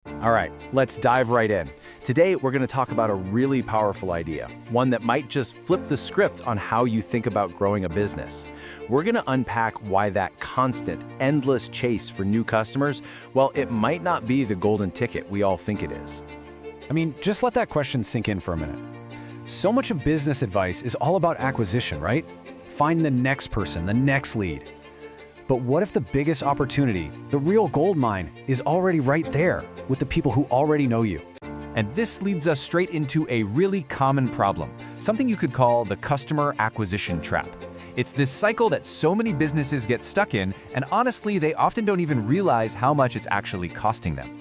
All right, let's dive right in. Today, we're going to talk about a really powerful idea, one that might just flip the script on how you think about growing a business. We're going to unpack why that constant, endless chase for new customers, well, it might not be the golden ticket we all think it is. I mean, just let that question sink in for a minute. So much of business advice is all about acquisition, right? Find the next person, the next lead. But what if the biggest opportunity, the real gold mine, is already right there with the people who already know you? And this leads us straight into a really common problem, something you could call the customer acquisition trap. It's this cycle that so many businesses get stuck in, and honestly, they often don't even realize how much it's actually costing them.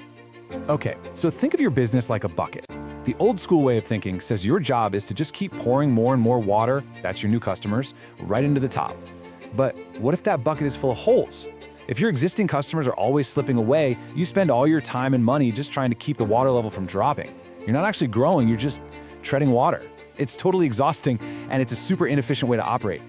Okay, so think of your business like a bucket. The old school way of thinking says your job is to just keep pouring more and more water, that's your new customers, right into the top. But what if that bucket is full of holes? If your existing customers are always slipping away, you spend all your time and money just trying to keep the water level from dropping. You're not actually growing, you're just treading water. It's totally exhausting, and it's a super inefficient way to operate.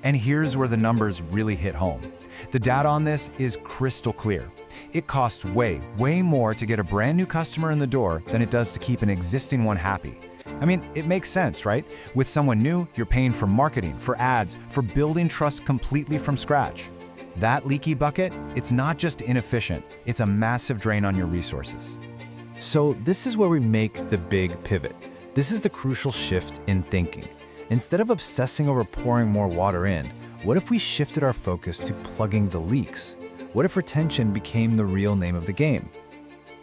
And here's where the numbers really hit home. The data on this is crystal clear. It costs way more to get a brand new customer in the door than it does to keep an existing one happy. I mean, it makes sense, right? With someone new, you're paying for marketing, for ads, for building trust completely from scratch. That leaky bucket, it's not just inefficient, it's a massive drain on your resources. So this is where we make the big pivot. This is the crucial shift in thinking. Instead of obsessing over pouring more water in, what if we shifted our focus to plugging the leaks? What if retention became the real name of the game?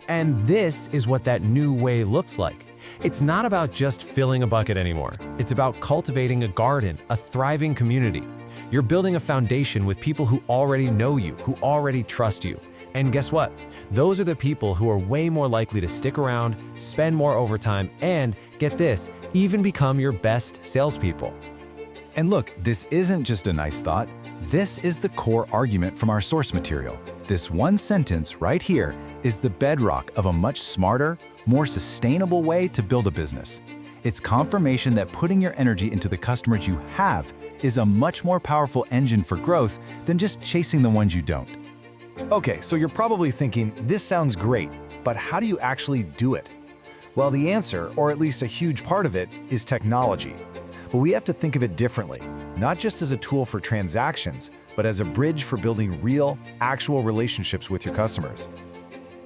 And this is what that new way looks like. It's not about just filling a bucket anymore. It's about cultivating a garden, a thriving community. You're building a foundation with people who already know you, who already trust you. And guess what? Those are the people who are way more likely to stick around, spend more overtime, and, get this, even become your best salespeople. And look, this isn't just a nice thought. This is the core argument from our source material. This one sentence right here is the bedrock of a much smarter, more sustainable way to build a business. It's confirmation that putting your energy into the customers you have is a much more powerful engine for growth than just chasing the ones you don't. Okay, so you're probably thinking, this sounds great, but how do you actually do it? Well, the answer, or at least a huge part of it, is technology. But we have to think of it differently, not just as a tool for transactions, but as a bridge for building real, actual relationships with your customers.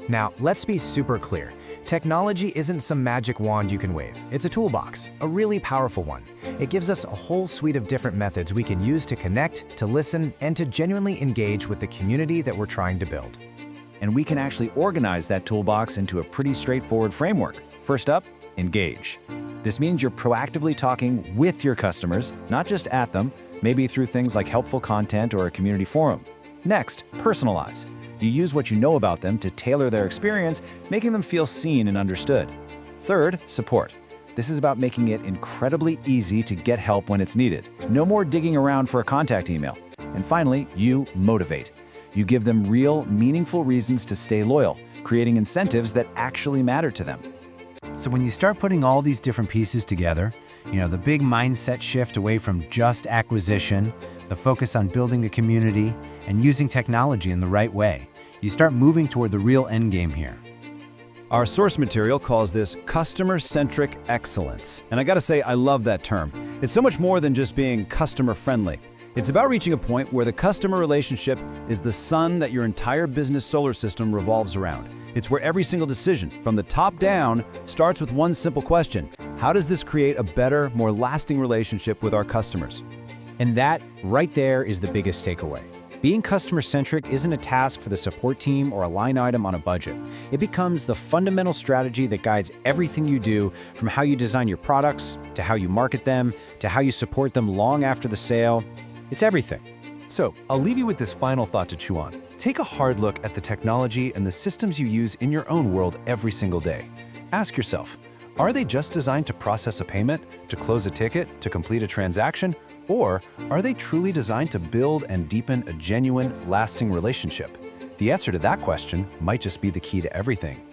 Now, let's be super clear. Technology isn't some magic wand you can wave. It's a toolbox, a really powerful one. It gives us a whole suite of different methods we can use to connect, to listen, and to genuinely engage with the community that we're trying to build. And we can actually organize that toolbox into a pretty straightforward framework. First up, engage. This means you're proactively talking with your customers, not just at them, maybe through things like helpful content or a community forum. Next, personalize. You use what you know about them to tailor their experience, making them feel seen and understood. Third, support. This is about making it incredibly easy to get help when it's needed. No more digging around for a contact email. And finally, you motivate. You give them real, meaningful reasons to stay loyal, creating incentives that actually matter to them. So when you start putting all these different pieces together, the big mindset shift away from just acquisition, the focus on building a community, and using technology in the right way, you start moving toward the real end game here. Our source material calls this customer-centric excellence. And I gotta say, I love that term. It's so much more than just being customer-friendly. It's about reaching a point where the customer relationship is the sun that your entire business solar system revolves around. It's where every single decision, from the top down, starts with one simple question: how does this create a better, more lasting relationship with our customers? And that, right there, is the biggest takeaway. Being customer-centric isn't a task for the support team or a line item on a budget. It becomes the fundamental strategy that guides everything you do, from how you design your products, to how you market them, to how you support them long after the sale. It's everything. So, I'll leave you with this final thought to chew on. Take a hard look at the technology and the systems you use in your own world every single day. Ask yourself, are they just designed to process a payment, to close a ticket, to complete a transaction? Or are they truly designed to build and deepen a genuine, lasting relationship? The answer to that question might just be the key to everything.